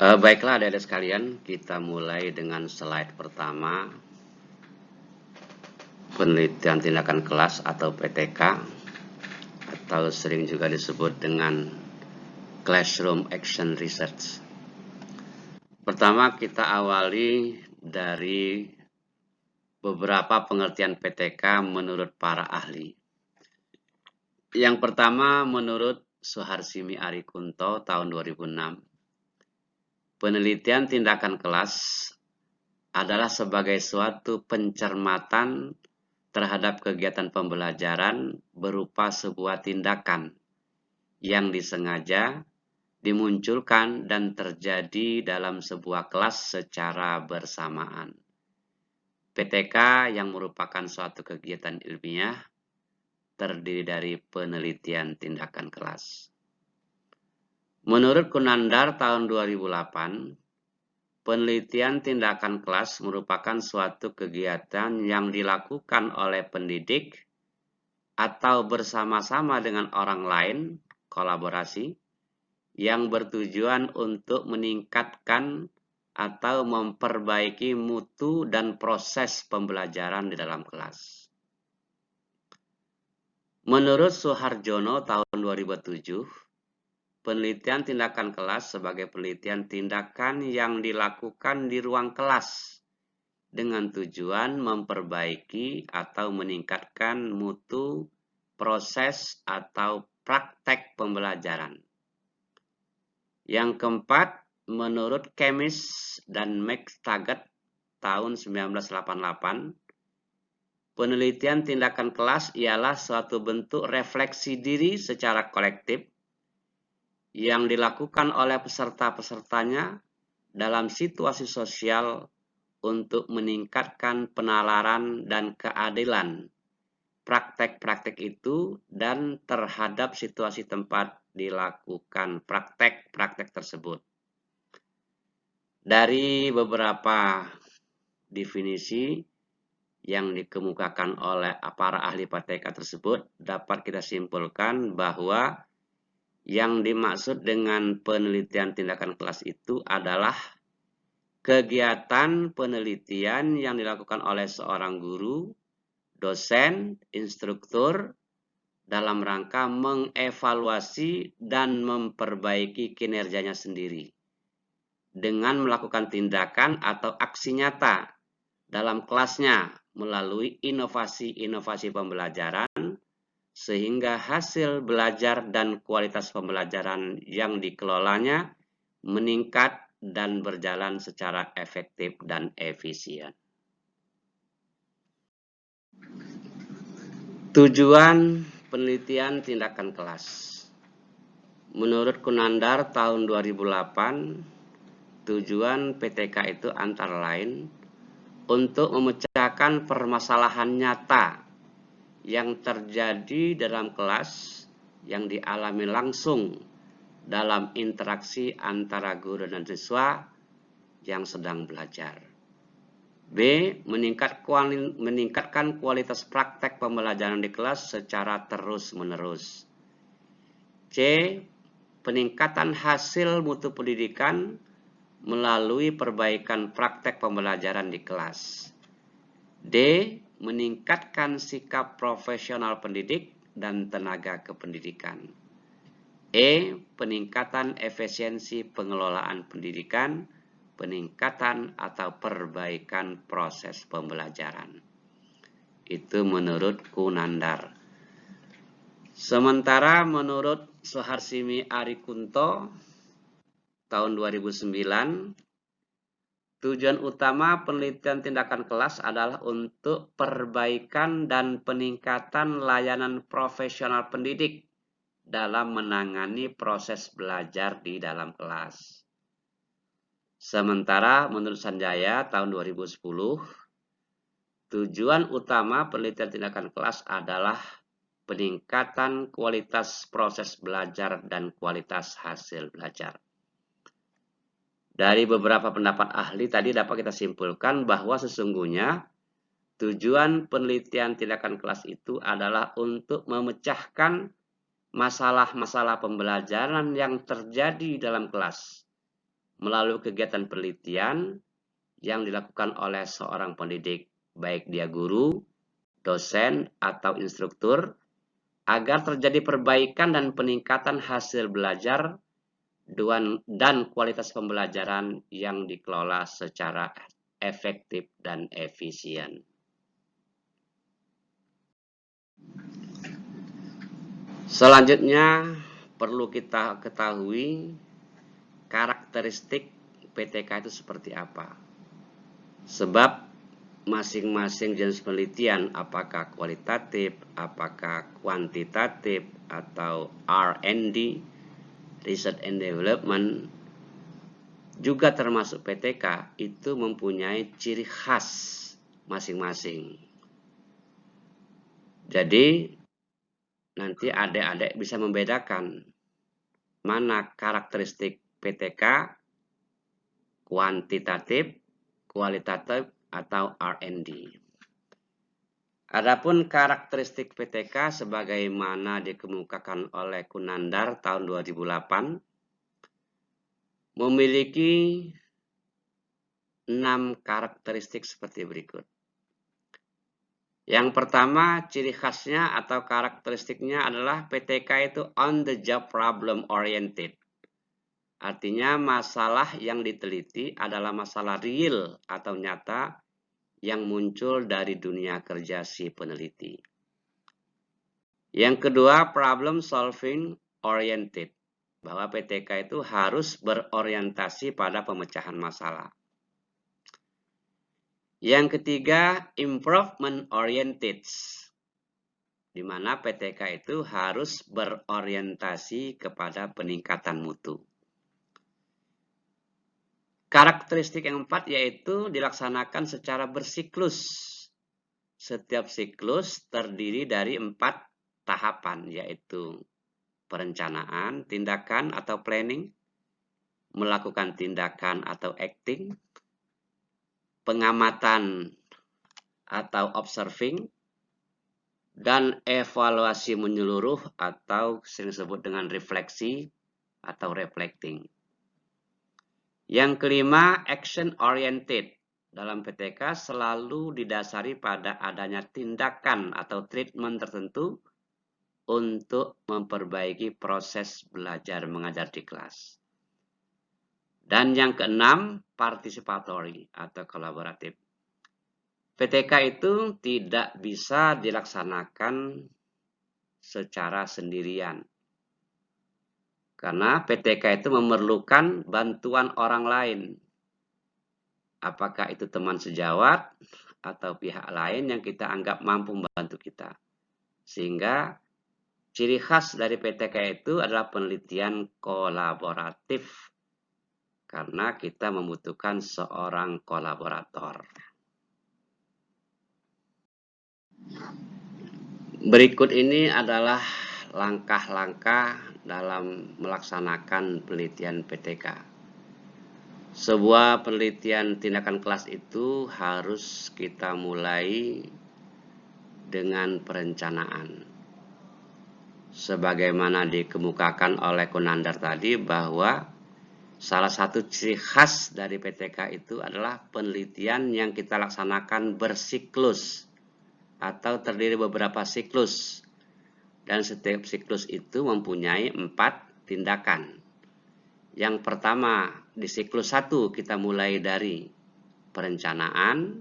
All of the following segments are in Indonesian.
Baiklah adik-adik sekalian, kita mulai dengan slide pertama, penelitian tindakan kelas atau PTK, atau sering juga disebut dengan Classroom Action Research. Pertama kita awali dari beberapa pengertian PTK menurut para ahli. Yang pertama menurut Suharsimi Arikunto tahun 2006. Penelitian tindakan kelas adalah sebagai suatu pencermatan terhadap kegiatan pembelajaran berupa sebuah tindakan yang disengaja dimunculkan dan terjadi dalam sebuah kelas secara bersamaan. PTK yang merupakan suatu kegiatan ilmiah terdiri dari penelitian tindakan kelas. Menurut Kunandar tahun 2008, penelitian tindakan kelas merupakan suatu kegiatan yang dilakukan oleh pendidik atau bersama-sama dengan orang lain, kolaborasi, yang bertujuan untuk meningkatkan atau memperbaiki mutu dan proses pembelajaran di dalam kelas. Menurut Suharjono tahun 2007, penelitian tindakan kelas sebagai penelitian tindakan yang dilakukan di ruang kelas dengan tujuan memperbaiki atau meningkatkan mutu, proses, atau praktek pembelajaran. Yang keempat, menurut Kemis dan McTaggart tahun 1988, penelitian tindakan kelas ialah suatu bentuk refleksi diri secara kolektif yang dilakukan oleh peserta-pesertanya dalam situasi sosial untuk meningkatkan penalaran dan keadilan praktek-praktek itu dan terhadap situasi tempat dilakukan praktek-praktek tersebut. Dari beberapa definisi yang dikemukakan oleh para ahli PTK tersebut, dapat kita simpulkan bahwa yang dimaksud dengan penelitian tindakan kelas itu adalah kegiatan penelitian yang dilakukan oleh seorang guru, dosen, instruktur dalam rangka mengevaluasi dan memperbaiki kinerjanya sendiri dengan melakukan tindakan atau aksi nyata dalam kelasnya melalui inovasi-inovasi pembelajaran sehingga hasil belajar dan kualitas pembelajaran yang dikelolanya meningkat dan berjalan secara efektif dan efisien. Tujuan penelitian tindakan kelas. Menurut Kunandar tahun 2008, tujuan PTK itu antara lain untuk memecahkan permasalahan nyata yang terjadi dalam kelas yang dialami langsung dalam interaksi antara guru dan siswa yang sedang belajar. B. Meningkatkan kualitas praktek pembelajaran di kelas secara terus-menerus. C. Peningkatan hasil mutu pendidikan melalui perbaikan praktek pembelajaran di kelas. D. Meningkatkan sikap profesional pendidik dan tenaga kependidikan. E. Peningkatan efisiensi pengelolaan pendidikan, peningkatan atau perbaikan proses pembelajaran. Itu menurut Kunandar. Sementara menurut Suharsimi Arikunto tahun 2009, tujuan utama penelitian tindakan kelas adalah untuk perbaikan dan peningkatan layanan profesional pendidik dalam menangani proses belajar di dalam kelas. Sementara menurut Sanjaya tahun 2010, tujuan utama penelitian tindakan kelas adalah peningkatan kualitas proses belajar dan kualitas hasil belajar. Dari beberapa pendapat ahli tadi dapat kita simpulkan bahwa sesungguhnya tujuan penelitian tindakan kelas itu adalah untuk memecahkan masalah-masalah pembelajaran yang terjadi dalam kelas melalui kegiatan penelitian yang dilakukan oleh seorang pendidik, baik dia guru, dosen, atau instruktur, agar terjadi perbaikan dan peningkatan hasil belajar dan kualitas pembelajaran yang dikelola secara efektif dan efisien. Selanjutnya, perlu kita ketahui karakteristik PTK itu seperti apa. Sebab masing-masing jenis penelitian, apakah kualitatif, apakah kuantitatif, atau R&D, Research and Development, juga termasuk PTK, itu mempunyai ciri khas masing-masing. Jadi, nanti adik-adik bisa membedakan mana karakteristik PTK, kuantitatif, kualitatif, atau R&D. Adapun karakteristik PTK sebagaimana dikemukakan oleh Kunandar tahun 2008 memiliki 6 karakteristik seperti berikut. Yang pertama, ciri khasnya atau karakteristiknya adalah PTK itu on the job problem oriented. Artinya masalah yang diteliti adalah masalah real atau nyata yang muncul dari dunia kerja si peneliti. Yang kedua, problem solving oriented. Bahwa PTK itu harus berorientasi pada pemecahan masalah. Yang ketiga, improvement oriented. Di mana PTK itu harus berorientasi kepada peningkatan mutu. Karakteristik yang keempat yaitu dilaksanakan secara bersiklus. Setiap siklus terdiri dari 4 tahapan, yaitu perencanaan, tindakan atau planning, melakukan tindakan atau acting, pengamatan atau observing, dan evaluasi menyeluruh atau sering disebut dengan refleksi atau reflecting. Yang kelima, action oriented. Dalam PTK selalu didasari pada adanya tindakan atau treatment tertentu untuk memperbaiki proses belajar mengajar di kelas. Dan yang keenam, participatory atau kolaboratif. PTK itu tidak bisa dilaksanakan secara sendirian. Karena PTK itu memerlukan bantuan orang lain. Apakah itu teman sejawat atau pihak lain yang kita anggap mampu membantu kita. Sehingga ciri khas dari PTK itu adalah penelitian kolaboratif. Karena kita membutuhkan seorang kolaborator. Berikut ini adalah langkah-langkah dalam melaksanakan penelitian PTK. Sebuah penelitian tindakan kelas itu harus kita mulai dengan perencanaan. Sebagaimana dikemukakan oleh Kunandar tadi bahwa salah satu ciri khas dari PTK itu adalah penelitian yang kita laksanakan bersiklus atau terdiri beberapa siklus. Dan setiap siklus itu mempunyai 4 tindakan. Yang pertama, di siklus 1 kita mulai dari perencanaan,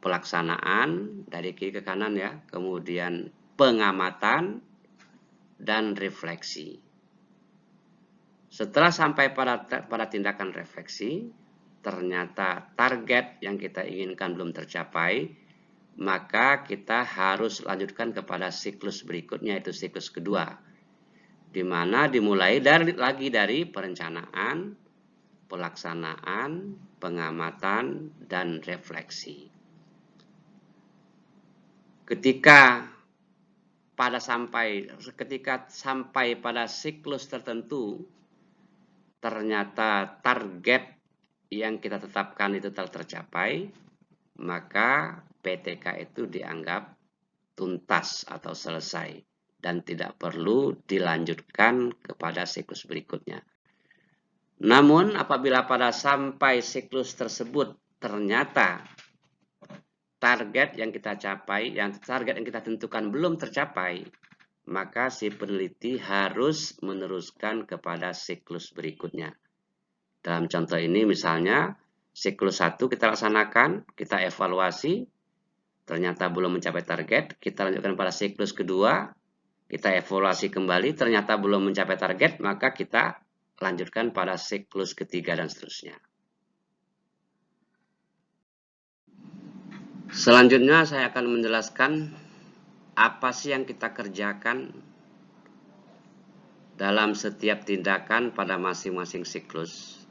pelaksanaan dari kiri ke kanan ya, kemudian pengamatan dan refleksi. Setelah sampai pada tindakan refleksi, ternyata target yang kita inginkan belum tercapai, maka kita harus lanjutkan kepada siklus berikutnya, yaitu siklus kedua, di mana dimulai lagi dari perencanaan, pelaksanaan, pengamatan, dan refleksi. Ketika sampai pada siklus tertentu, ternyata target yang kita tetapkan itu telah tercapai, maka PTK itu dianggap tuntas atau selesai dan tidak perlu dilanjutkan kepada siklus berikutnya. Namun apabila pada sampai siklus tersebut ternyata target yang kita tentukan belum tercapai, maka si peneliti harus meneruskan kepada siklus berikutnya. Dalam contoh ini misalnya siklus 1 kita laksanakan, kita evaluasi, ternyata belum mencapai target, kita lanjutkan pada siklus kedua, kita evaluasi kembali, ternyata belum mencapai target, maka kita lanjutkan pada siklus ketiga dan seterusnya. Selanjutnya saya akan menjelaskan apa sih yang kita kerjakan dalam setiap tindakan pada masing-masing siklus.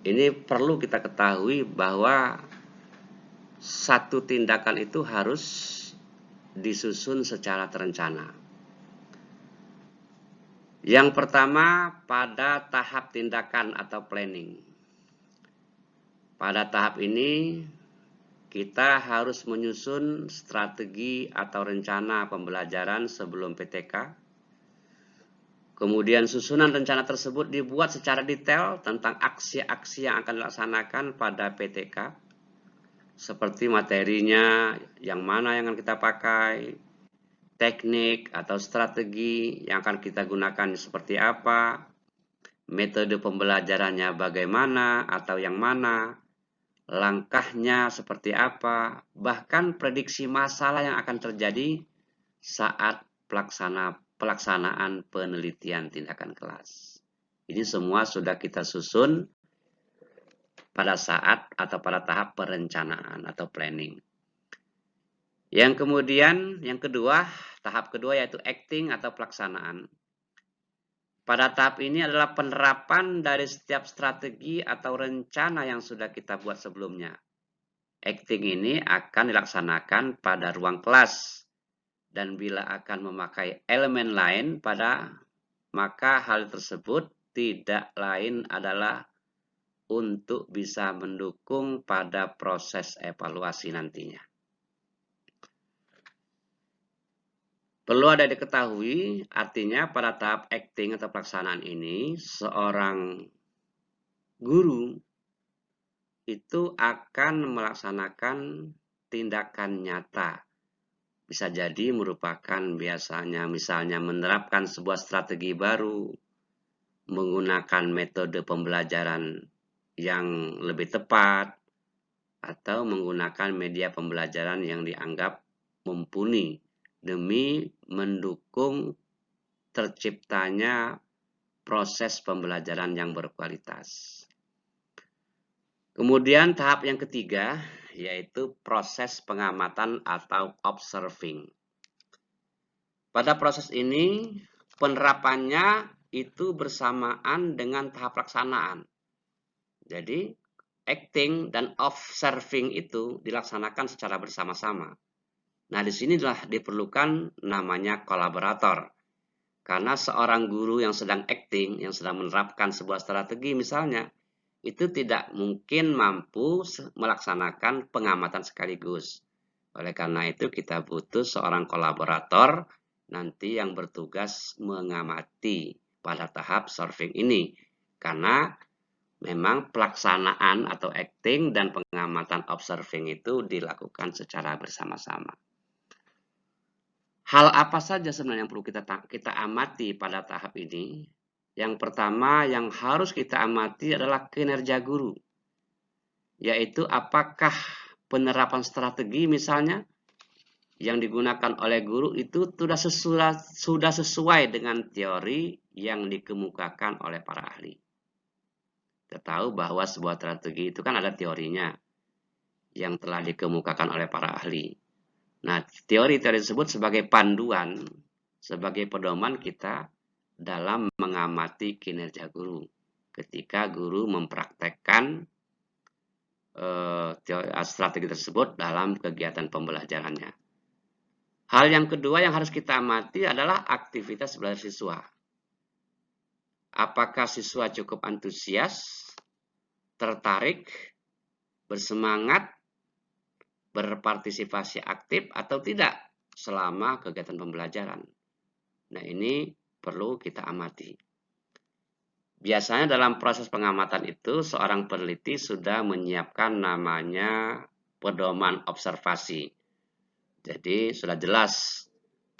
Ini perlu kita ketahui bahwa satu tindakan itu harus disusun secara terencana. Yang pertama, pada tahap tindakan atau planning. Pada tahap ini, kita harus menyusun strategi atau rencana pembelajaran sebelum PTK. Kemudian susunan rencana tersebut dibuat secara detail tentang aksi-aksi yang akan dilaksanakan pada PTK. Seperti materinya, yang mana yang akan kita pakai, teknik atau strategi yang akan kita gunakan seperti apa, metode pembelajarannya bagaimana atau yang mana, langkahnya seperti apa, bahkan prediksi masalah yang akan terjadi saat pelaksanaan penelitian tindakan kelas. Ini semua sudah kita susun pada saat atau pada tahap perencanaan atau planning. Yang kemudian, tahap kedua yaitu acting atau pelaksanaan. Pada tahap ini adalah penerapan dari setiap strategi atau rencana yang sudah kita buat sebelumnya. Acting ini akan dilaksanakan pada ruang kelas. Dan bila akan memakai elemen lain maka hal tersebut tidak lain adalah untuk bisa mendukung pada proses evaluasi nantinya. Perlu ada diketahui, artinya pada tahap acting atau pelaksanaan ini, seorang guru itu akan melaksanakan tindakan nyata. Bisa jadi merupakan biasanya misalnya menerapkan sebuah strategi baru, menggunakan metode pembelajaran yang lebih tepat, atau menggunakan media pembelajaran yang dianggap mumpuni demi mendukung terciptanya proses pembelajaran yang berkualitas. Kemudian tahap yang ketiga yaitu proses pengamatan atau observing. Pada proses ini penerapannya itu bersamaan dengan tahap pelaksanaan. Jadi acting dan observing itu dilaksanakan secara bersama-sama. Nah, disinilah diperlukan namanya kolaborator. Karena seorang guru yang sedang acting, yang sedang menerapkan sebuah strategi misalnya, itu tidak mungkin mampu melaksanakan pengamatan sekaligus. Oleh karena itu kita butuh seorang kolaborator nanti yang bertugas mengamati pada tahap observing ini. Karena memang pelaksanaan atau acting dan pengamatan observing itu dilakukan secara bersama-sama. Hal apa saja sebenarnya yang perlu kita amati pada tahap ini? Yang pertama yang harus kita amati adalah kinerja guru. Yaitu apakah penerapan strategi misalnya yang digunakan oleh guru itu sudah sesuai dengan teori yang dikemukakan oleh para ahli. Kita tahu bahwa sebuah strategi itu kan ada teorinya yang telah dikemukakan oleh para ahli. Nah, teori-teori tersebut sebagai panduan, sebagai pedoman kita dalam mengamati kinerja guru. Ketika guru mempraktekkan strategi tersebut dalam kegiatan pembelajarannya. Hal yang kedua yang harus kita amati adalah aktivitas belajar siswa. Apakah siswa cukup antusias, tertarik, bersemangat, berpartisipasi aktif atau tidak selama kegiatan pembelajaran. Nah, ini perlu kita amati. Biasanya dalam proses pengamatan itu, seorang peneliti sudah menyiapkan namanya pedoman observasi. Jadi sudah jelas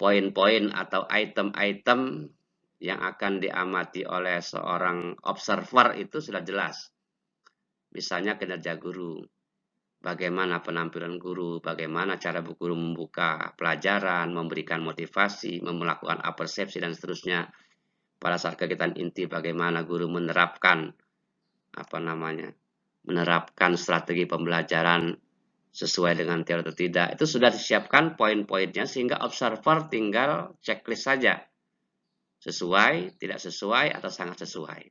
poin-poin atau item-item yang akan diamati oleh seorang observer itu sudah jelas. Misalnya kinerja guru, bagaimana penampilan guru, bagaimana cara guru membuka pelajaran, memberikan motivasi, melakukan apersepsi, dan seterusnya. Pada saat kegiatan inti, bagaimana guru menerapkan menerapkan strategi pembelajaran sesuai dengan teori atau tidak. Itu sudah disiapkan poin-poinnya sehingga observer tinggal checklist saja. Sesuai, tidak sesuai, atau sangat sesuai.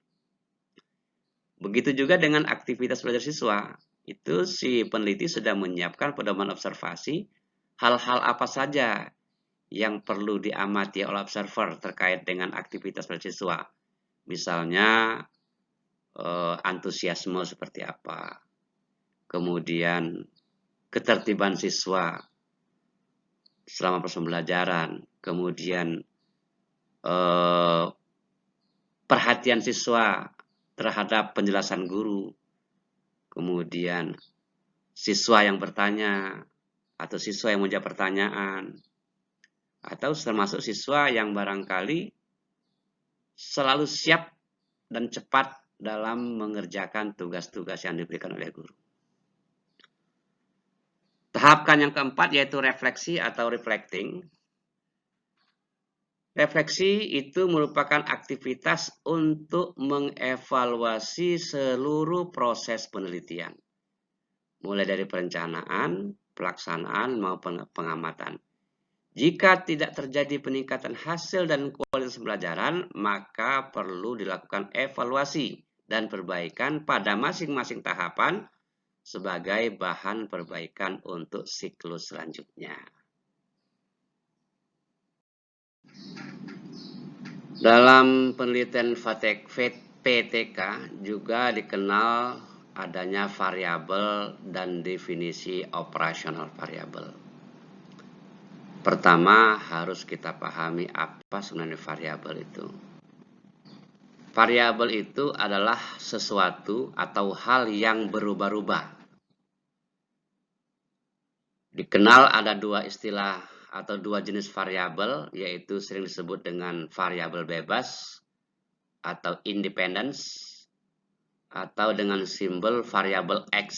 Begitu juga dengan aktivitas belajar siswa. Itu si peneliti sudah menyiapkan pedoman observasi, hal-hal apa saja yang perlu diamati oleh observer terkait dengan aktivitas belajar siswa. Misalnya, antusiasme seperti apa, kemudian ketertiban siswa selama proses pembelajaran, kemudian perhatian siswa terhadap penjelasan guru, kemudian siswa yang bertanya atau siswa yang menjawab pertanyaan, atau termasuk siswa yang barangkali selalu siap dan cepat dalam mengerjakan tugas-tugas yang diberikan oleh guru. Tahapan yang keempat yaitu refleksi atau reflecting. Refleksi itu merupakan aktivitas untuk mengevaluasi seluruh proses penelitian, mulai dari perencanaan, pelaksanaan, maupun pengamatan. Jika tidak terjadi peningkatan hasil dan kualitas pembelajaran, maka perlu dilakukan evaluasi dan perbaikan pada masing-masing tahapan sebagai bahan perbaikan untuk siklus selanjutnya. Dalam penelitian PTK juga dikenal adanya variabel dan definisi operasional variabel. Pertama, harus kita pahami apa sebenarnya variabel itu. Variabel itu adalah sesuatu atau hal yang berubah-ubah. Dikenal ada dua istilah atau dua jenis variabel, yaitu sering disebut dengan variabel bebas atau independence, atau dengan simbol variabel X.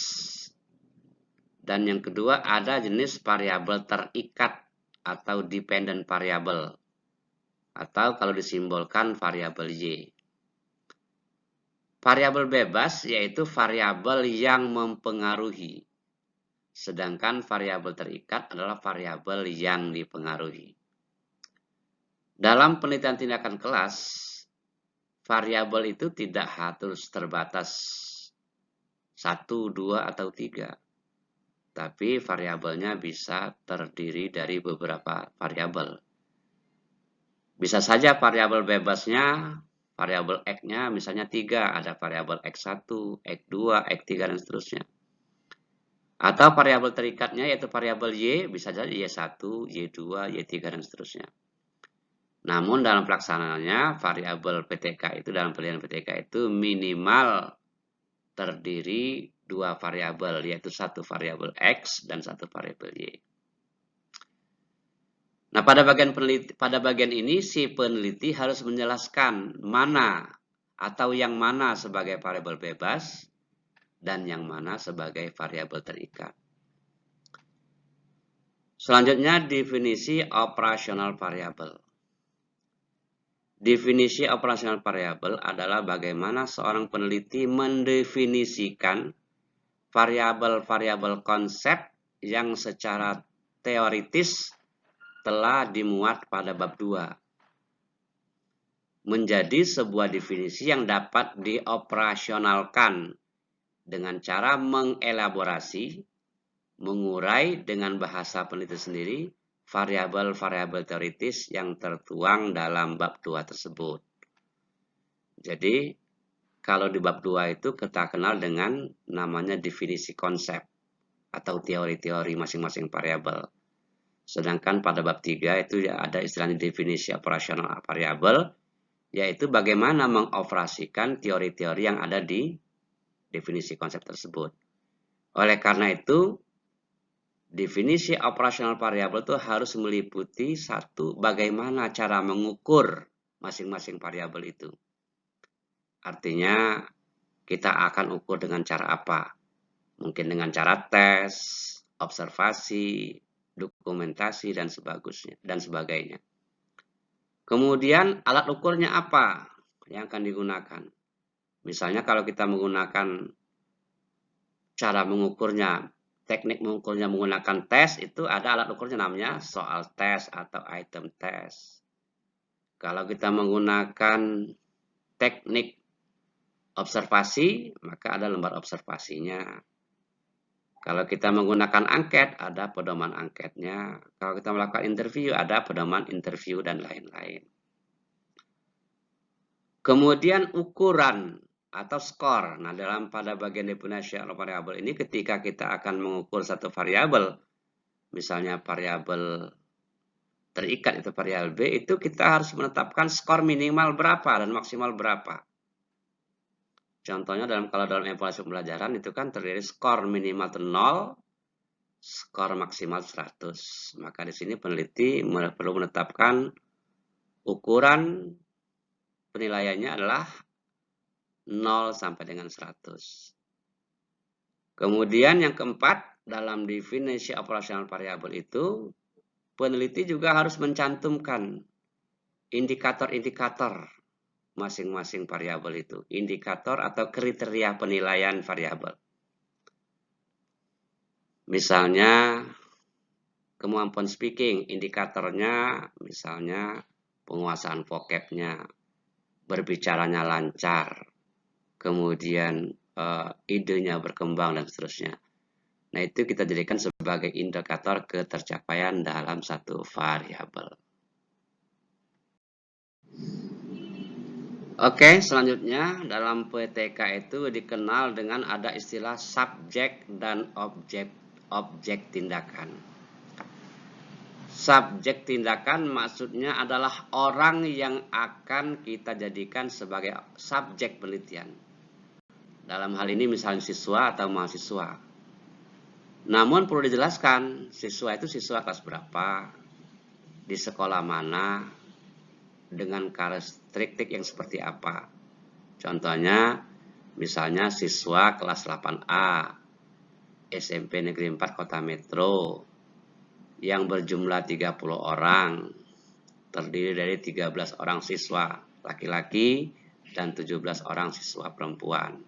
Dan yang kedua ada jenis variabel terikat atau dependent variable, atau kalau disimbolkan variabel Y. Variabel bebas yaitu variabel yang mempengaruhi, sedangkan variabel terikat adalah variabel yang dipengaruhi. Dalam penelitian tindakan kelas, variabel itu tidak harus terbatas 1, 2, atau 3. Tapi variabelnya bisa terdiri dari beberapa variabel. Bisa saja variabel bebasnya, variabel X-nya misalnya 3, ada variabel X1, X2, X3, dan seterusnya. Atau variabel terikatnya yaitu variabel Y, bisa jadi Y1, Y2, Y3, dan seterusnya. Namun dalam pelaksanaannya, variabel PTK itu dalam penelitian PTK itu minimal terdiri 2 variabel, yaitu 1 variabel X dan 1 variabel Y. Nah, pada bagian ini si peneliti harus menjelaskan mana atau yang mana sebagai variabel bebas dan yang mana sebagai variabel terikat. Selanjutnya, definisi operasional variabel. Definisi operasional variabel adalah bagaimana seorang peneliti mendefinisikan variabel-variabel konsep yang secara teoritis telah dimuat pada bab 2. Menjadi sebuah definisi yang dapat dioperasionalkan dengan cara mengelaborasi, mengurai dengan bahasa peneliti sendiri variabel-variabel teoritis yang tertuang dalam bab 2 tersebut. Jadi, kalau di bab 2 itu kita kenal dengan namanya definisi konsep atau teori-teori masing-masing variabel. Sedangkan pada bab 3 itu ada istilahnya definisi operasional variabel yaitu bagaimana mengoperasikan teori-teori yang ada di definisi konsep tersebut. Oleh karena itu, definisi operasional variabel itu harus meliputi satu, bagaimana cara mengukur masing-masing variabel itu. Artinya, kita akan ukur dengan cara apa? Mungkin dengan cara tes, observasi, dokumentasi, dan sebagainya. Kemudian, alat ukurnya apa yang akan digunakan? Misalnya kalau kita menggunakan cara mengukurnya, teknik mengukurnya menggunakan tes, itu ada alat ukurnya namanya soal tes atau item tes. Kalau kita menggunakan teknik observasi, maka ada lembar observasinya. Kalau kita menggunakan angket, ada pedoman angketnya. Kalau kita melakukan interview, ada pedoman interview dan lain-lain. Kemudian ukuran atau skor. Nah, pada bagian definisi variabel ini, ketika kita akan mengukur satu variabel, misalnya variabel terikat itu variabel B, itu kita harus menetapkan skor minimal berapa dan maksimal berapa. Contohnya kalau dalam evaluasi pembelajaran itu kan terdiri skor minimal itu 0, skor maksimal 100. Maka di sini peneliti perlu menetapkan ukuran penilaiannya adalah 0 sampai dengan 100. Kemudian yang keempat, dalam definisi operasional variabel itu, peneliti juga harus mencantumkan indikator-indikator masing-masing variabel itu. Indikator atau kriteria penilaian variabel. Misalnya, kemampuan speaking, indikatornya misalnya penguasaan vocabnya, berbicaranya lancar, kemudian idenya berkembang dan seterusnya. Nah, itu kita jadikan sebagai indikator ketercapaian dalam satu variabel. Oke, selanjutnya dalam PTK itu dikenal dengan ada istilah subjek dan objek tindakan. Subjek tindakan maksudnya adalah orang yang akan kita jadikan sebagai subjek penelitian. Dalam hal ini misalnya siswa atau mahasiswa. Namun perlu dijelaskan, siswa itu siswa kelas berapa, di sekolah mana, dengan karakteristik yang seperti apa. Contohnya, misalnya siswa kelas 8A, SMP Negeri 4 Kota Metro, yang berjumlah 30 orang, terdiri dari 13 orang siswa laki-laki dan 17 orang siswa perempuan.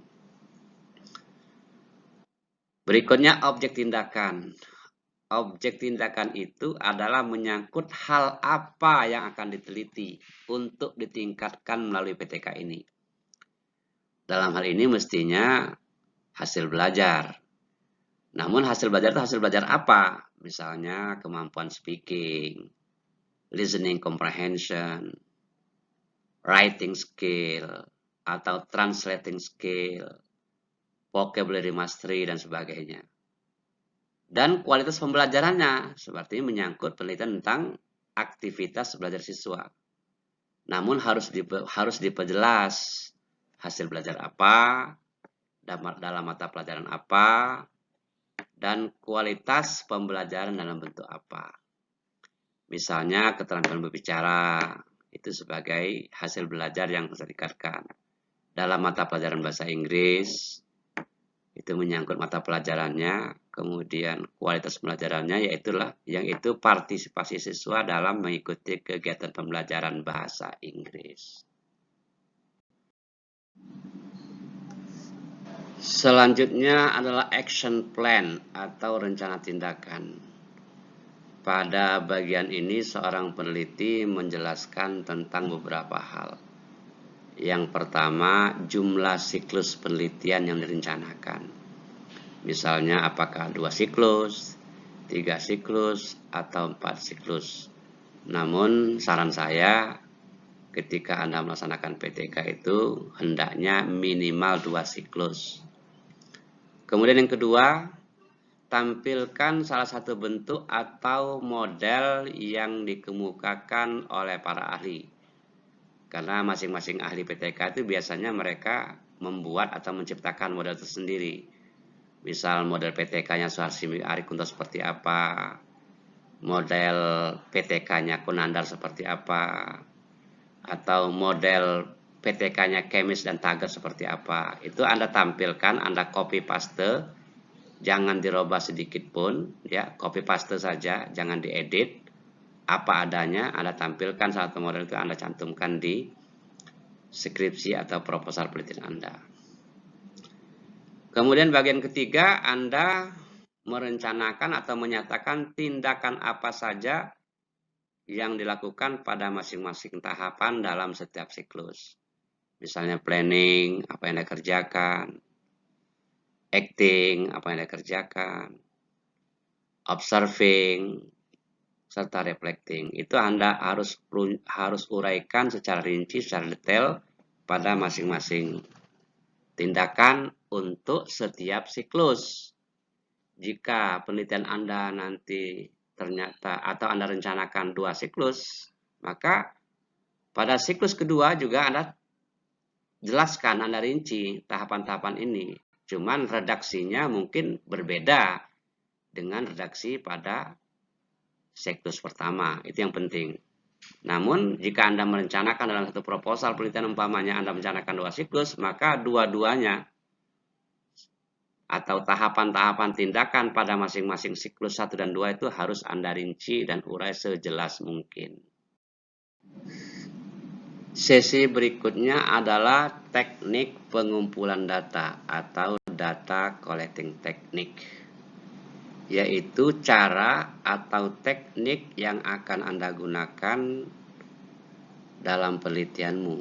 Berikutnya objek tindakan. Objek tindakan itu adalah menyangkut hal apa yang akan diteliti untuk ditingkatkan melalui PTK ini. Dalam hal ini mestinya hasil belajar. Namun hasil belajar itu hasil belajar apa? Misalnya kemampuan speaking, listening comprehension, writing skill, atau translating skill, vocabulary mastery, dan sebagainya. Dan kualitas pembelajarannya, seperti menyangkut penelitian tentang aktivitas belajar siswa. Namun harus diperjelas hasil belajar apa, dalam mata pelajaran apa, dan kualitas pembelajaran dalam bentuk apa. Misalnya keterampilan berbicara, itu sebagai hasil belajar yang bisa ditingkatkan. Dalam mata pelajaran bahasa Inggris, itu menyangkut mata pelajarannya, kemudian kualitas pembelajarannya yaitu partisipasi siswa dalam mengikuti kegiatan pembelajaran bahasa Inggris. Selanjutnya adalah action plan atau rencana tindakan. Pada bagian ini seorang peneliti menjelaskan tentang beberapa hal. Yang pertama, jumlah siklus penelitian yang direncanakan. Misalnya apakah 2 siklus, 3 siklus, atau 4 siklus. Namun saran saya ketika Anda melaksanakan PTK itu hendaknya minimal 2 siklus. Kemudian yang kedua, tampilkan salah satu bentuk atau model yang dikemukakan oleh para ahli. Karena masing-masing ahli PTK itu biasanya mereka membuat atau menciptakan model tersendiri. Misal model PTK-nya Suharsimi Arikunto seperti apa, model PTK-nya Kunandar seperti apa, atau model PTK-nya Kemis dan Tager seperti apa. Itu Anda tampilkan, Anda copy paste, jangan dirubah sedikit pun, ya, copy paste saja, jangan diedit. Apa adanya Anda tampilkan satu model itu Anda cantumkan di skripsi atau proposal penelitian Anda. Kemudian bagian ketiga, Anda merencanakan atau menyatakan tindakan apa saja yang dilakukan pada masing-masing tahapan dalam setiap siklus. Misalnya planning, apa yang Anda kerjakan, acting, apa yang Anda kerjakan, observing, serta reflecting. Itu Anda harus uraikan secara rinci, secara detail pada masing-masing tindakan untuk setiap siklus. Jika penelitian Anda nanti ternyata atau Anda rencanakan 2 siklus, maka pada siklus kedua juga Anda jelaskan, Anda rinci tahapan-tahapan ini. Cuman redaksinya mungkin berbeda dengan redaksi pada siklus pertama, itu yang penting. Namun, jika Anda merencanakan dalam satu proposal penelitian umpamanya Anda merencanakan 2 siklus, maka dua-duanya atau tahapan-tahapan tindakan pada masing-masing siklus 1 dan 2 itu harus Anda rinci dan urai sejelas mungkin. Sesi berikutnya adalah teknik pengumpulan data atau data collecting technique, yaitu cara atau teknik yang akan Anda gunakan dalam penelitianmu,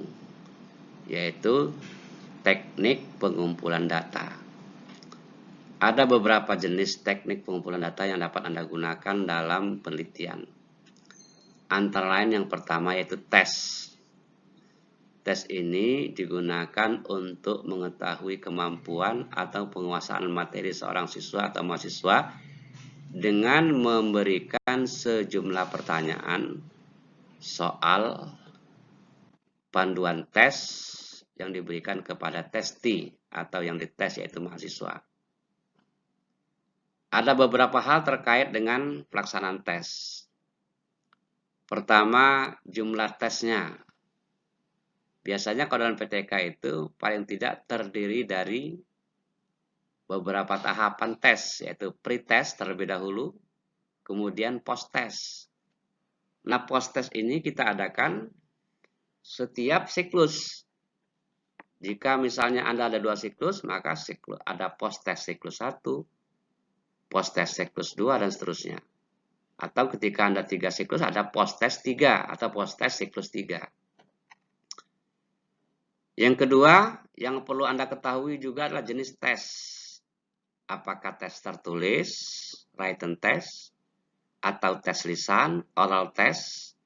yaitu teknik pengumpulan data. Ada beberapa jenis teknik pengumpulan data yang dapat Anda gunakan dalam penelitian. Antara lain yang pertama yaitu tes. Tes ini digunakan untuk mengetahui kemampuan atau penguasaan materi seorang siswa atau mahasiswa dengan memberikan sejumlah pertanyaan, soal, panduan tes yang diberikan kepada testi atau yang dites yaitu mahasiswa. Ada beberapa hal terkait dengan pelaksanaan tes. Pertama, jumlah tesnya. Biasanya kalau dalam PTK itu paling tidak terdiri dari beberapa tahapan tes, yaitu pre-test terlebih dahulu, kemudian post-test. Nah, post-test ini kita adakan setiap siklus. Jika misalnya Anda ada 2 siklus, maka ada post-test siklus 1, post-test siklus 2, dan seterusnya. Atau ketika Anda 3 siklus, ada post-test 3 atau post-test siklus 3. Yang kedua, yang perlu Anda ketahui juga adalah jenis tes. Apakah tes tertulis, written test, atau tes lisan, oral test,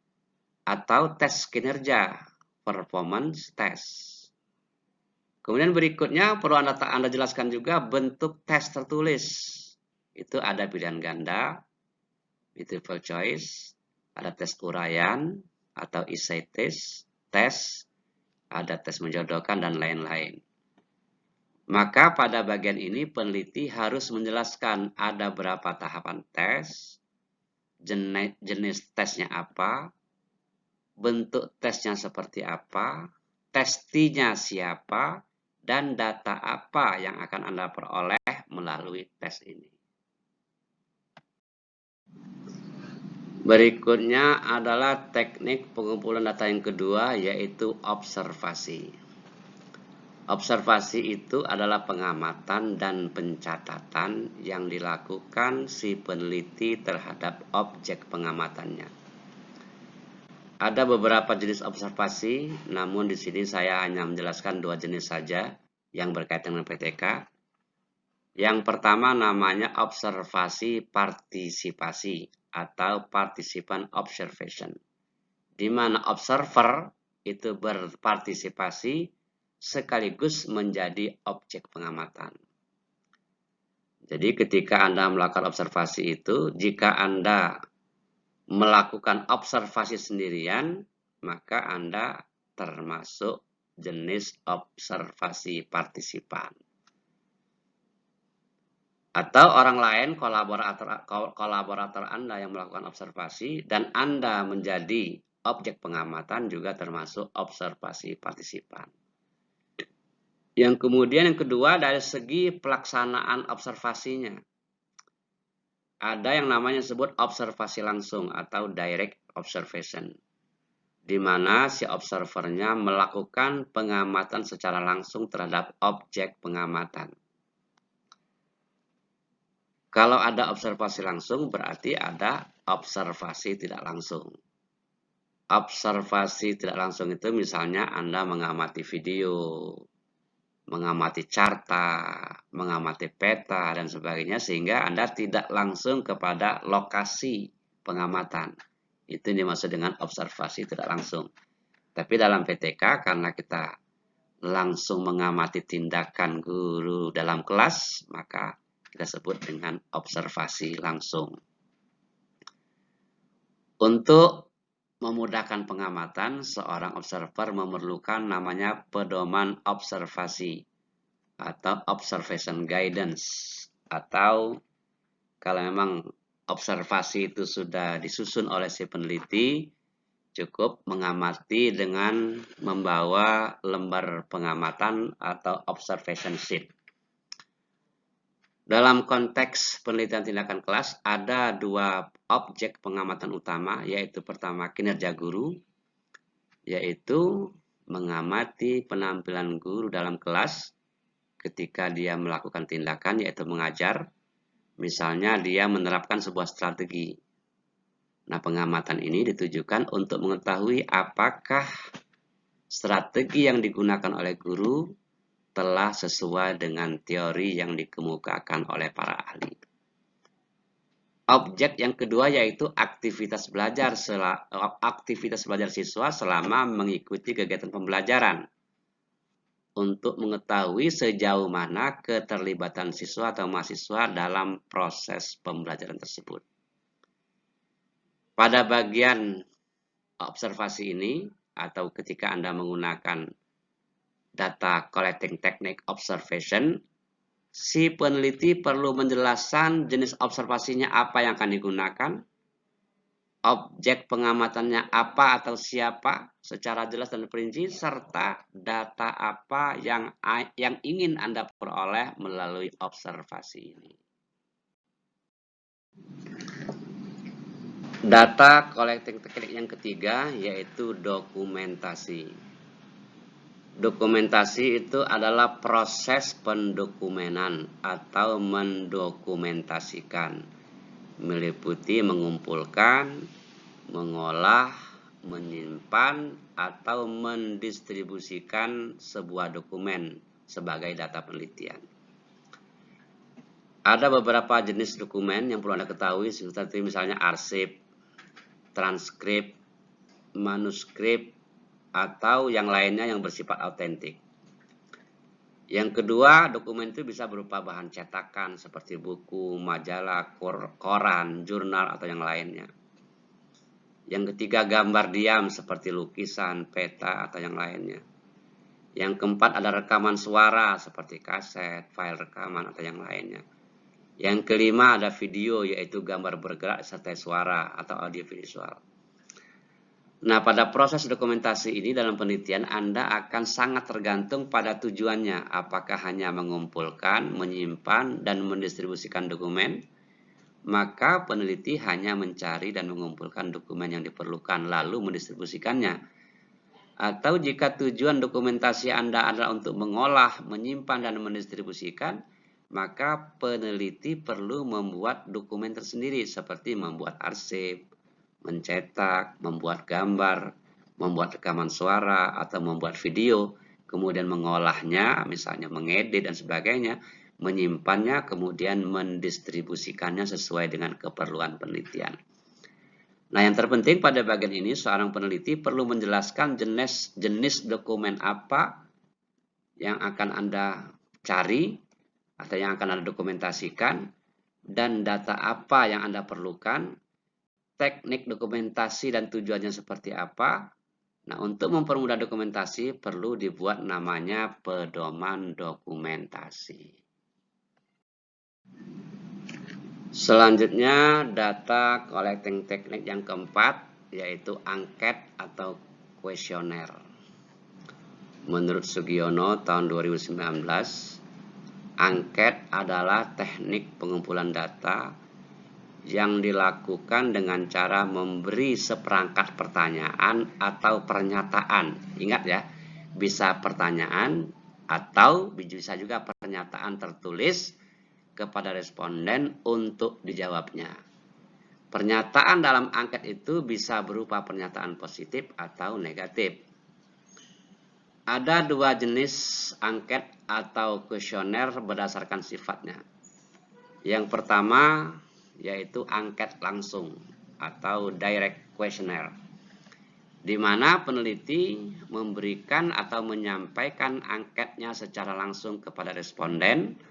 atau tes kinerja, performance test. Kemudian berikutnya perlu Anda jelaskan juga bentuk tes tertulis. Itu ada pilihan ganda, multiple choice, ada tes uraian atau essay test, ada tes menjodohkan, dan lain-lain. Maka pada bagian ini peneliti harus menjelaskan ada berapa tahapan tes, jenis tesnya apa, bentuk tesnya seperti apa, testinya siapa, dan data apa yang akan Anda peroleh melalui tes ini. Berikutnya adalah teknik pengumpulan data yang kedua, yaitu observasi. Observasi itu adalah pengamatan dan pencatatan yang dilakukan si peneliti terhadap objek pengamatannya. Ada beberapa jenis observasi, namun di sini saya hanya menjelaskan 2 jenis saja yang berkaitan dengan PTK. Yang pertama namanya observasi partisipasi atau participant observation, di mana observer itu berpartisipasi sekaligus menjadi objek pengamatan. Jadi ketika Anda melakukan observasi itu, jika Anda melakukan observasi sendirian, maka Anda termasuk jenis observasi partisipan. Atau orang lain, kolaborator Anda yang melakukan observasi, dan Anda menjadi objek pengamatan juga termasuk observasi partisipan. Yang kemudian yang kedua dari segi pelaksanaan observasinya. Ada yang namanya disebut observasi langsung atau direct observation, di mana si observernya melakukan pengamatan secara langsung terhadap objek pengamatan. Kalau ada observasi langsung, berarti ada observasi tidak langsung. Observasi tidak langsung itu misalnya Anda mengamati video, mengamati carta, mengamati peta, dan sebagainya, sehingga Anda tidak langsung kepada lokasi pengamatan. Itu dimaksud dengan observasi tidak langsung. Tapi dalam PTK, karena kita langsung mengamati tindakan guru dalam kelas, maka kita sebut dengan observasi langsung. Untuk memudahkan pengamatan, seorang observer memerlukan namanya pedoman observasi atau observation guidance. Atau kalau memang observasi itu sudah disusun oleh si peneliti, cukup mengamati dengan membawa lembar pengamatan atau observation sheet. Dalam konteks penelitian tindakan kelas, ada dua objek pengamatan utama, yaitu pertama kinerja guru, yaitu mengamati penampilan guru dalam kelas ketika dia melakukan tindakan, yaitu mengajar. Misalnya dia menerapkan sebuah strategi. Nah, pengamatan ini ditujukan untuk mengetahui apakah strategi yang digunakan oleh guru telah sesuai dengan teori yang dikemukakan oleh para ahli. Objek yang kedua yaitu aktivitas belajar siswa selama mengikuti kegiatan pembelajaran, untuk mengetahui sejauh mana keterlibatan siswa atau mahasiswa dalam proses pembelajaran tersebut. Pada bagian observasi ini, atau ketika Anda menggunakan data collecting technique observation, si peneliti perlu menjelaskan jenis observasinya apa yang akan digunakan, objek pengamatannya apa atau siapa secara jelas dan perinci, serta data apa yang ingin Anda peroleh melalui observasi ini. Data collecting teknik yang ketiga yaitu dokumentasi. Dokumentasi itu adalah proses pendokumenan atau mendokumentasikan, meliputi mengumpulkan, mengolah, menyimpan, atau mendistribusikan sebuah dokumen sebagai data penelitian. Ada beberapa jenis dokumen yang perlu Anda ketahui, seperti misalnya arsip, transkrip, manuskrip, atau yang lainnya yang bersifat autentik. Yang kedua, dokumen itu bisa berupa bahan cetakan seperti buku, majalah, koran, jurnal, atau yang lainnya. Yang ketiga, gambar diam seperti lukisan, peta, atau yang lainnya. Yang keempat, ada rekaman suara seperti kaset, file rekaman, atau yang lainnya. Yang kelima, ada video, yaitu gambar bergerak serta suara atau audiovisual. Nah, pada proses dokumentasi ini dalam penelitian, Anda akan sangat tergantung pada tujuannya. Apakah hanya mengumpulkan, menyimpan, dan mendistribusikan dokumen? Maka peneliti hanya mencari dan mengumpulkan dokumen yang diperlukan, lalu mendistribusikannya. Atau jika tujuan dokumentasi Anda adalah untuk mengolah, menyimpan, dan mendistribusikan, maka peneliti perlu membuat dokumen tersendiri seperti membuat arsip, mencetak, membuat gambar, membuat rekaman suara, atau membuat video, kemudian mengolahnya, misalnya mengedit dan sebagainya, menyimpannya, kemudian mendistribusikannya sesuai dengan keperluan penelitian. Nah, yang terpenting pada bagian ini, seorang peneliti perlu menjelaskan jenis dokumen apa yang akan Anda cari atau yang akan Anda dokumentasikan, dan data apa yang Anda perlukan, teknik dokumentasi dan tujuannya seperti apa, Nah, untuk mempermudah dokumentasi perlu dibuat namanya pedoman dokumentasi. Selanjutnya, data collecting teknik yang keempat, yaitu angket atau kuesioner. Menurut Sugiono tahun 2019, angket adalah teknik pengumpulan data yang dilakukan dengan cara memberi seperangkat pertanyaan atau pernyataan. Ingat ya, bisa pertanyaan atau bisa juga pernyataan tertulis kepada responden untuk dijawabnya. Pernyataan dalam angket itu bisa berupa pernyataan positif atau negatif. Ada dua jenis angket atau kuesioner berdasarkan sifatnya. Yang pertama yaitu angket langsung atau direct questionnaire, di mana peneliti memberikan atau menyampaikan angketnya secara langsung kepada responden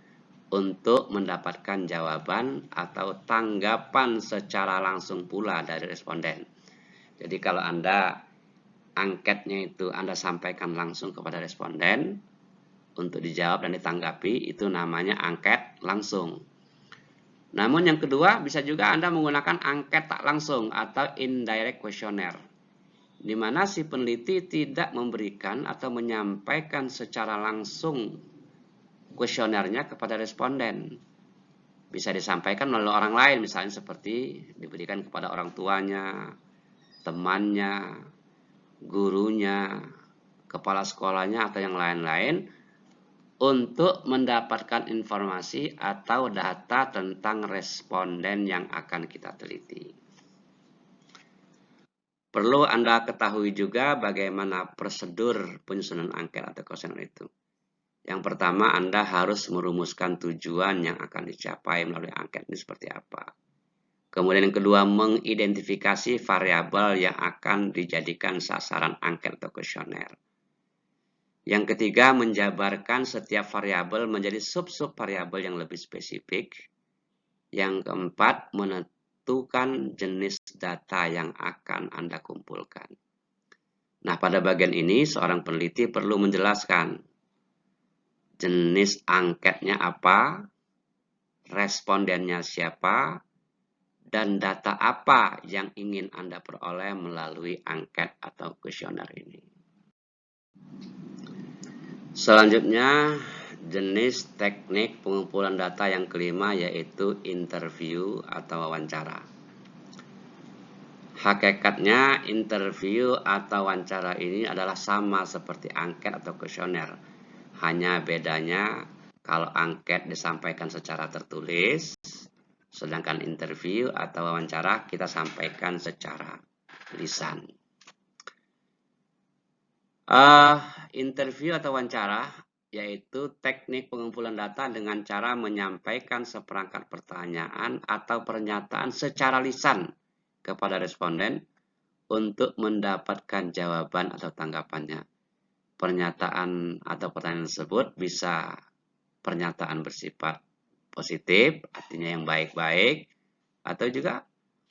untuk mendapatkan jawaban atau tanggapan secara langsung pula dari responden. Jadi kalau Anda angketnya itu Anda sampaikan langsung kepada responden untuk dijawab dan ditanggapi, itu namanya angket langsung. Namun yang kedua, bisa juga Anda menggunakan angket tak langsung atau indirect questionnaire, di mana si peneliti tidak memberikan atau menyampaikan secara langsung kuesionernya kepada responden. Bisa disampaikan melalui orang lain, misalnya seperti diberikan kepada orang tuanya, temannya, gurunya, kepala sekolahnya, atau yang lain-lain, untuk mendapatkan informasi atau data tentang responden yang akan kita teliti. Perlu Anda ketahui juga bagaimana prosedur penyusunan angket atau kuesioner itu. Yang pertama, Anda harus merumuskan tujuan yang akan dicapai melalui angket ini seperti apa. Kemudian yang kedua, mengidentifikasi variabel yang akan dijadikan sasaran angket atau kuesioner. Yang ketiga, menjabarkan setiap variabel menjadi sub-sub variabel yang lebih spesifik. Yang keempat, menentukan jenis data yang akan Anda kumpulkan. Nah, pada bagian ini seorang peneliti perlu menjelaskan jenis angketnya apa, respondennya siapa, dan data apa yang ingin Anda peroleh melalui angket atau kuesioner ini. Selanjutnya, jenis teknik pengumpulan data yang kelima yaitu interview atau wawancara. Hakikatnya, interview atau wawancara ini adalah sama seperti angket atau kuesioner. Hanya bedanya kalau angket disampaikan secara tertulis, sedangkan interview atau wawancara kita sampaikan secara lisan. Interview atau wawancara yaitu teknik pengumpulan data dengan cara menyampaikan seperangkat pertanyaan atau pernyataan secara lisan kepada responden untuk mendapatkan jawaban atau tanggapannya. Pernyataan atau pertanyaan tersebut bisa pernyataan bersifat positif, artinya yang baik-baik, atau juga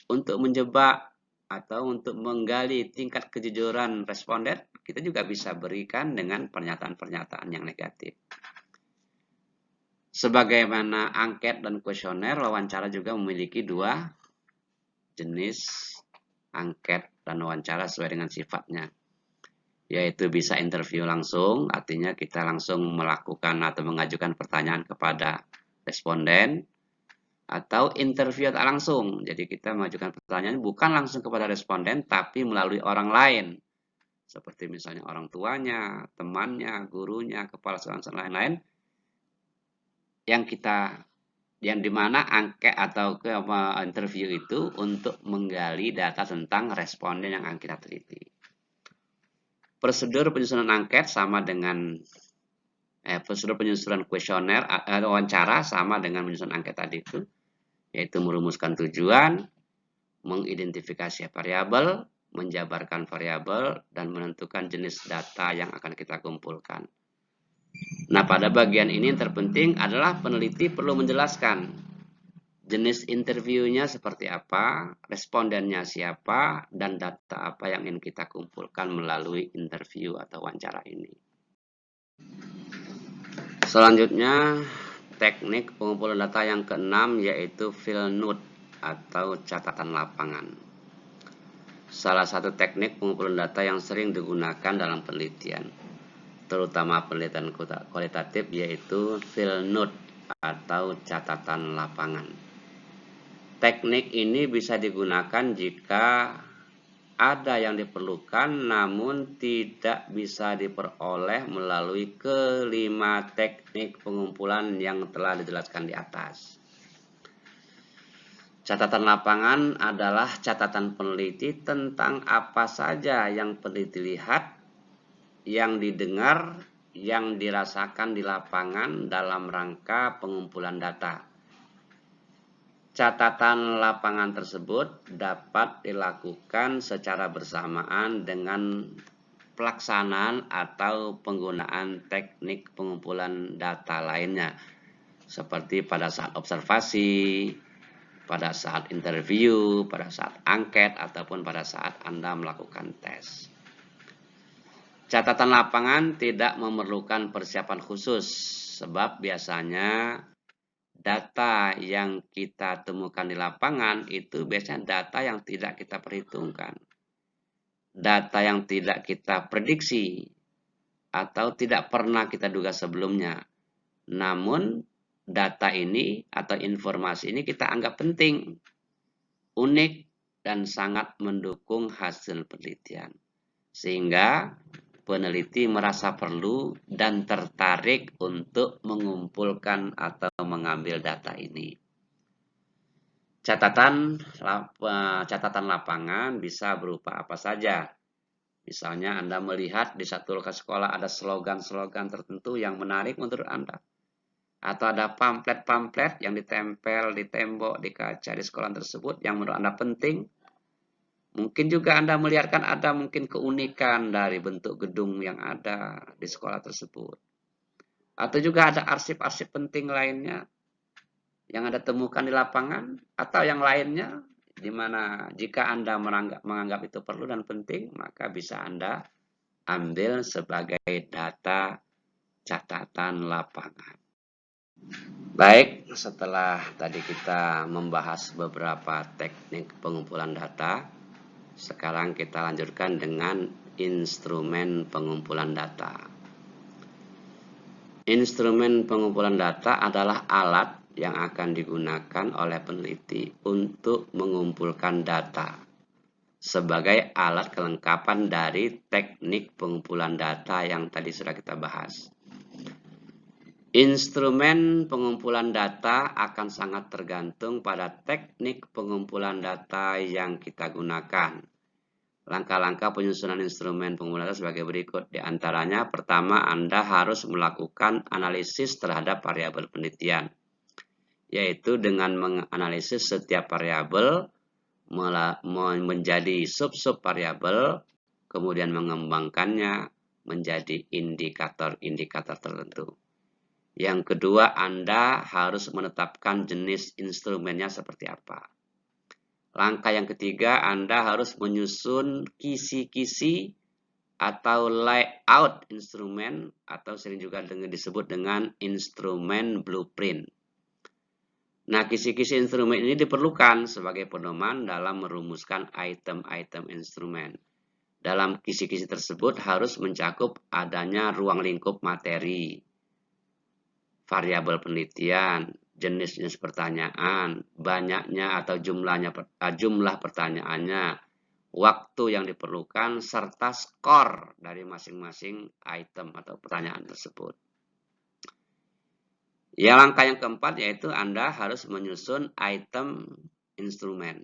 untuk menjebak atau untuk menggali tingkat kejujuran responden, kita juga bisa berikan dengan pernyataan-pernyataan yang negatif. Sebagaimana angket dan kuesioner, wawancara juga memiliki dua jenis angket dan wawancara sesuai dengan sifatnya, yaitu bisa interview langsung, artinya kita langsung melakukan atau mengajukan pertanyaan kepada responden, atau interview tak langsung. Jadi kita mengajukan pertanyaan bukan langsung kepada responden, tapi melalui orang lain. Seperti misalnya orang tuanya, temannya, gurunya, kepala sekolah, dan lain-lain. Yang dimana angket atau interview itu untuk menggali data tentang responden yang akan kita teliti. Prosedur penyusunan angket sama dengan prosedur penyusunan kuesioner wawancara sama dengan penyusunan angket tadi itu, yaitu merumuskan tujuan, mengidentifikasi variabel, menjabarkan variabel, dan menentukan jenis data yang akan kita kumpulkan. Nah, pada bagian ini yang terpenting adalah peneliti perlu menjelaskan jenis interviewnya seperti apa, respondennya siapa, dan data apa yang ingin kita kumpulkan melalui interview atau wawancara ini. Selanjutnya, teknik pengumpulan data yang keenam yaitu field note atau catatan lapangan. Salah satu teknik pengumpulan data yang sering digunakan dalam penelitian, terutama penelitian kualitatif, yaitu field note atau catatan lapangan. Teknik ini bisa digunakan jika ada yang diperlukan namun tidak bisa diperoleh melalui kelima teknik pengumpulan yang telah dijelaskan di atas. Catatan lapangan adalah catatan peneliti tentang apa saja yang peneliti lihat, yang didengar, yang dirasakan di lapangan dalam rangka pengumpulan data. Catatan lapangan tersebut dapat dilakukan secara bersamaan dengan pelaksanaan atau penggunaan teknik pengumpulan data lainnya, seperti pada saat observasi, pada saat interview, pada saat angket, ataupun pada saat Anda melakukan tes. Catatan lapangan tidak memerlukan persiapan khusus, sebab biasanya data yang kita temukan di lapangan itu biasanya data yang tidak kita perhitungkan, data yang tidak kita prediksi, atau tidak pernah kita duga sebelumnya. Namun, data ini atau informasi ini kita anggap penting, unik, dan sangat mendukung hasil penelitian. Sehingga peneliti merasa perlu dan tertarik untuk mengumpulkan atau mengambil data ini. Catatan lapangan bisa berupa apa saja. Misalnya Anda melihat di satu lokasi sekolah ada slogan-slogan tertentu yang menarik menurut Anda. Atau ada pamflet-pamflet yang ditempel di tembok, di kaca di sekolah tersebut yang menurut Anda penting. Mungkin juga Anda melihatkan ada mungkin keunikan dari bentuk gedung yang ada di sekolah tersebut. Atau juga ada arsip-arsip penting lainnya yang Anda temukan di lapangan, atau yang lainnya, di mana jika Anda menganggap itu perlu dan penting, maka bisa Anda ambil sebagai data catatan lapangan. Baik, setelah tadi kita membahas beberapa teknik pengumpulan data, sekarang kita lanjutkan dengan instrumen pengumpulan data. Instrumen pengumpulan data adalah alat yang akan digunakan oleh peneliti untuk mengumpulkan data sebagai alat kelengkapan dari teknik pengumpulan data yang tadi sudah kita bahas. Instrumen pengumpulan data akan sangat tergantung pada teknik pengumpulan data yang kita gunakan. Langkah-langkah penyusunan instrumen pengumpulan data sebagai berikut. Di antaranya, pertama, Anda harus melakukan analisis terhadap variabel penelitian, yaitu dengan menganalisis setiap variabel menjadi sub-sub variabel, kemudian mengembangkannya menjadi indikator-indikator tertentu. Yang kedua, Anda harus menetapkan jenis instrumennya seperti apa. Langkah yang ketiga, Anda harus menyusun kisi-kisi atau layout instrumen, atau sering juga disebut dengan instrumen blueprint. Nah, kisi-kisi instrumen ini diperlukan sebagai pedoman dalam merumuskan item-item instrumen. Dalam kisi-kisi tersebut harus mencakup adanya ruang lingkup materi, variabel penelitian, jenis-jenis pertanyaan, banyaknya atau jumlah pertanyaannya, waktu yang diperlukan, serta skor dari masing-masing item atau pertanyaan tersebut. Yang langkah yang keempat yaitu Anda harus menyusun item instrumen.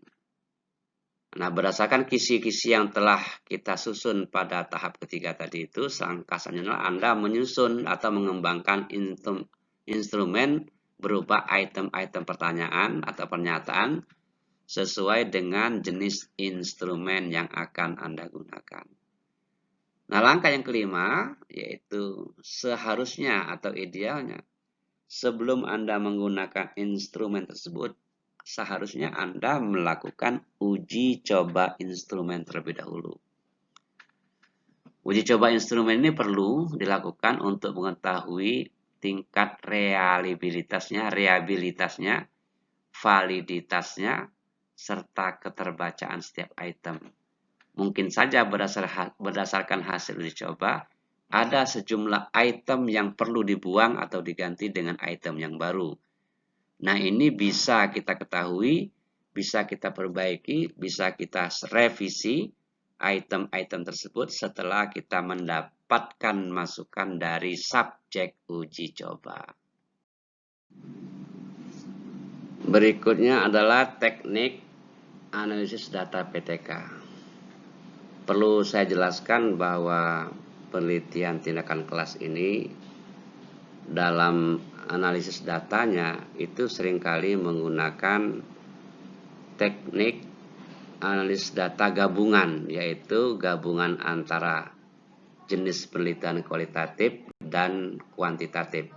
Nah, berdasarkan kisi-kisi yang telah kita susun pada tahap ketiga tadi itu, langkah selanjutnya Anda menyusun atau mengembangkan instrumen berupa item-item pertanyaan atau pernyataan sesuai dengan jenis instrumen yang akan Anda gunakan. Nah, langkah yang kelima yaitu seharusnya atau idealnya sebelum Anda menggunakan instrumen tersebut, seharusnya Anda melakukan uji coba instrumen terlebih dahulu. Uji coba instrumen ini perlu dilakukan untuk mengetahui tingkat reliabilitasnya, validitasnya, serta keterbacaan setiap item. Mungkin saja berdasarkan hasil uji coba, ada sejumlah item yang perlu dibuang atau diganti dengan item yang baru. Nah, ini bisa kita ketahui, bisa kita perbaiki, bisa kita revisi item-item tersebut setelah kita mendapatkan masukan dari subjek uji coba. Berikutnya adalah teknik analisis data PTK. Perlu saya jelaskan bahwa penelitian tindakan kelas ini dalam analisis datanya itu seringkali menggunakan teknik analisis data gabungan, yaitu gabungan antara jenis penelitian kualitatif dan kuantitatif.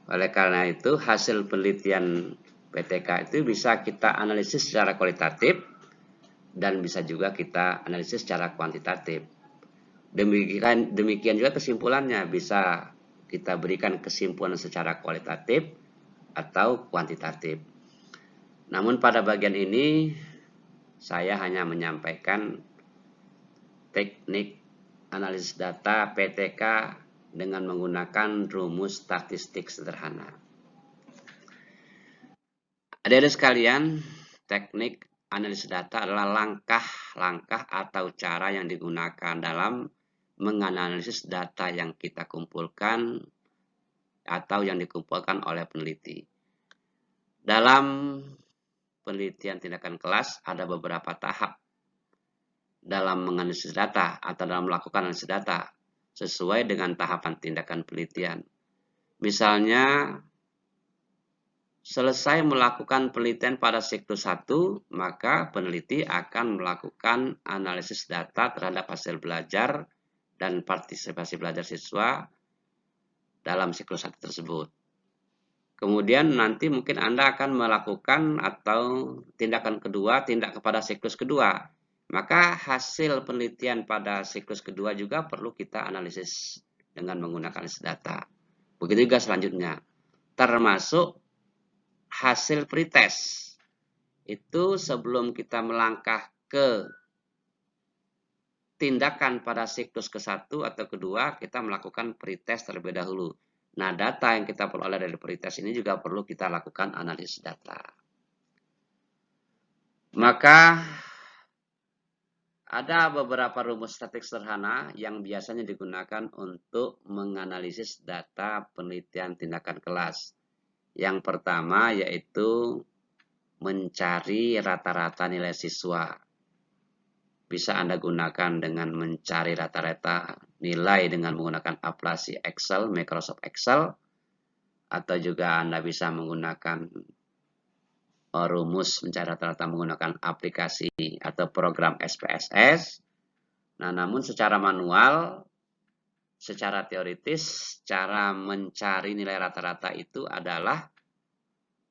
Oleh karena itu, hasil penelitian PTK itu bisa kita analisis secara kualitatif dan bisa juga kita analisis secara kuantitatif. Demikian juga kesimpulannya, bisa kita berikan kesimpulan secara kualitatif atau kuantitatif. Namun pada bagian ini saya hanya menyampaikan teknik analisis data PTK dengan menggunakan rumus statistik sederhana. Adik-adik sekalian, teknik analisis data adalah langkah-langkah atau cara yang digunakan dalam menganalisis data yang kita kumpulkan atau yang dikumpulkan oleh peneliti. Dalam penelitian tindakan kelas ada beberapa tahap dalam menganalisis data atau dalam melakukan analisis data sesuai dengan tahapan tindakan penelitian. Misalnya, selesai melakukan penelitian pada siklus 1, maka peneliti akan melakukan analisis data terhadap hasil belajar dan partisipasi belajar siswa dalam siklus 1 tersebut. Kemudian nanti mungkin Anda akan melakukan atau tindakan kedua, tindak kepada siklus kedua. Maka hasil penelitian pada siklus kedua juga perlu kita analisis dengan menggunakan analisis data. Begitu juga selanjutnya, termasuk hasil pretest. Itu sebelum kita melangkah ke tindakan pada siklus ke-1 atau kedua, kita melakukan pretest terlebih dahulu. Nah, data yang kita peroleh dari pretest ini juga perlu kita lakukan analisis data. Maka ada beberapa rumus statistik sederhana yang biasanya digunakan untuk menganalisis data penelitian tindakan kelas. Yang pertama yaitu mencari rata-rata nilai siswa. Bisa Anda gunakan dengan mencari rata-rata nilai dengan menggunakan aplikasi Excel, Microsoft Excel, atau juga Anda bisa menggunakan rumus mencari rata-rata menggunakan aplikasi atau program SPSS. Nah, namun secara manual, secara teoritis, cara mencari nilai rata-rata itu adalah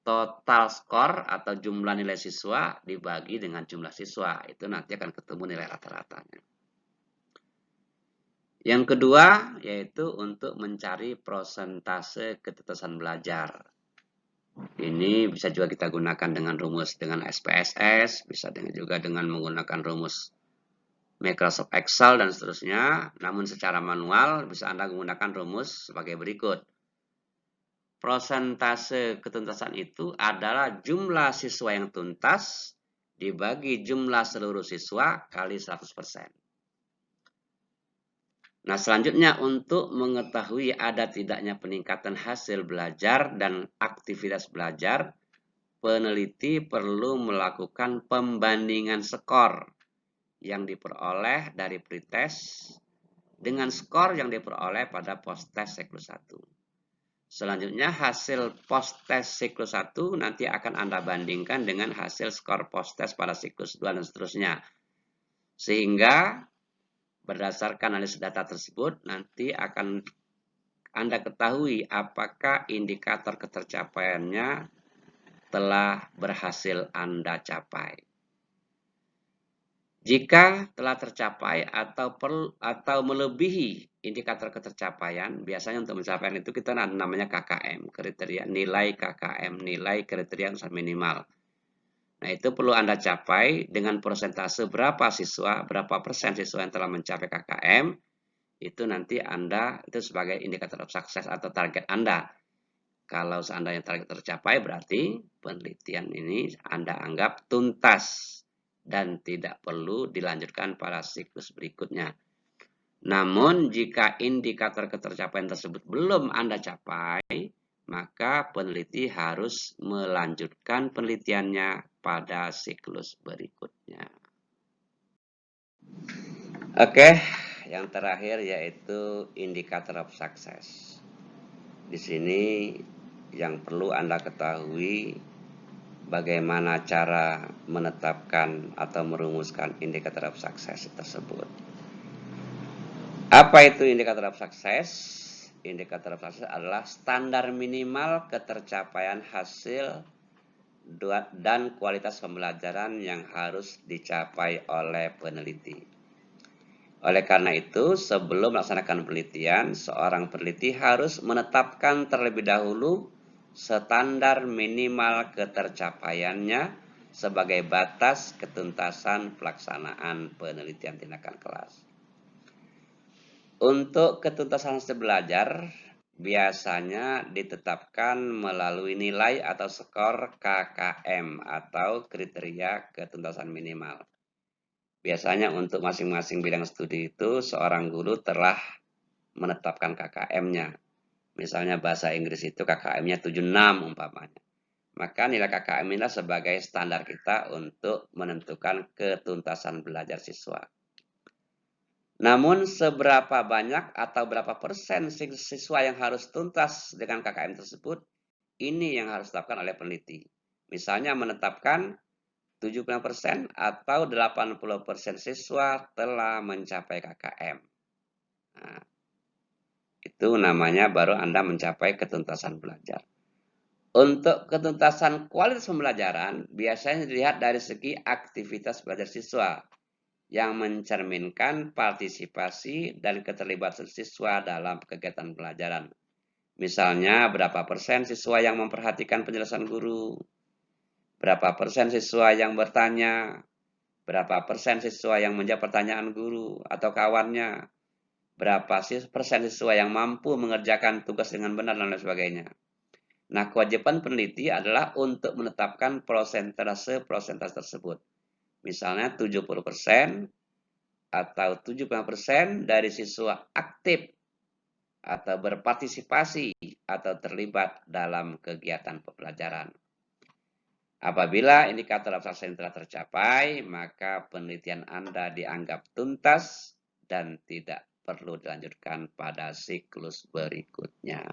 total skor atau jumlah nilai siswa dibagi dengan jumlah siswa. Itu nanti akan ketemu nilai rata-ratanya. Yang kedua, yaitu untuk mencari persentase ketetesan belajar. Ini bisa juga kita gunakan dengan rumus dengan SPSS, bisa juga dengan menggunakan rumus Microsoft Excel dan seterusnya. Namun secara manual bisa Anda menggunakan rumus sebagai berikut. Persentase ketuntasan itu adalah jumlah siswa yang tuntas dibagi jumlah seluruh siswa kali 100%. Nah, selanjutnya untuk mengetahui ada tidaknya peningkatan hasil belajar dan aktivitas belajar, peneliti perlu melakukan pembandingan skor yang diperoleh dari pretest dengan skor yang diperoleh pada post-test siklus 1. Selanjutnya hasil post-test siklus 1 nanti akan Anda bandingkan dengan hasil skor post-test pada siklus 2 dan seterusnya. Sehingga berdasarkan analisis data tersebut nanti akan Anda ketahui apakah indikator ketercapaiannya telah berhasil Anda capai. Jika telah tercapai atau melebihi indikator ketercapaian, biasanya untuk pencapaian itu kita namanya KKM, kriteria nilai KKM, nilai kriteria usaha minimal. Nah, itu perlu Anda capai dengan persentase berapa persen siswa yang telah mencapai KKM, itu nanti Anda itu sebagai indikator sukses atau target Anda. Kalau seandainya target tercapai, berarti penelitian ini Anda anggap tuntas dan tidak perlu dilanjutkan pada siklus berikutnya. Namun, jika indikator ketercapaian tersebut belum Anda capai, maka peneliti harus melanjutkan penelitiannya pada siklus berikutnya. Oke, yang terakhir yaitu indikator of success. Di sini yang perlu Anda ketahui bagaimana cara menetapkan atau merumuskan indikator of success tersebut. Apa itu indikator of success? Indikator of success adalah standar minimal ketercapaian hasil dan kualitas pembelajaran yang harus dicapai oleh peneliti. Oleh karena itu, sebelum melaksanakan penelitian, seorang peneliti harus menetapkan terlebih dahulu standar minimal ketercapaiannya sebagai batas ketuntasan pelaksanaan penelitian tindakan kelas. Untuk ketuntasan hasil belajar biasanya ditetapkan melalui nilai atau skor KKM atau kriteria ketuntasan minimal. Biasanya untuk masing-masing bidang studi itu seorang guru telah menetapkan KKM-nya. Misalnya bahasa Inggris itu KKM-nya 76 umpamanya. Maka nilai KKM inilah sebagai standar kita untuk menentukan ketuntasan belajar siswa. Namun seberapa banyak atau berapa persen siswa yang harus tuntas dengan KKM tersebut, ini yang harus ditetapkan oleh peneliti. Misalnya menetapkan 70% atau 80% siswa telah mencapai KKM. Nah, itu namanya baru Anda mencapai ketuntasan belajar. Untuk ketuntasan kualitas pembelajaran, biasanya dilihat dari segi aktivitas belajar siswa yang mencerminkan partisipasi dan keterlibatan siswa dalam kegiatan pelajaran. Misalnya, berapa persen siswa yang memperhatikan penjelasan guru, berapa persen siswa yang bertanya, berapa persen siswa yang menjawab pertanyaan guru atau kawannya, berapa persen siswa yang mampu mengerjakan tugas dengan benar dan lain sebagainya. Nah, kewajiban peneliti adalah untuk menetapkan persentase tersebut. Misalnya 70% atau 75% dari siswa aktif atau berpartisipasi atau terlibat dalam kegiatan pembelajaran. Apabila indikator abstraksi telah tercapai, maka penelitian Anda dianggap tuntas dan tidak perlu dilanjutkan pada siklus berikutnya.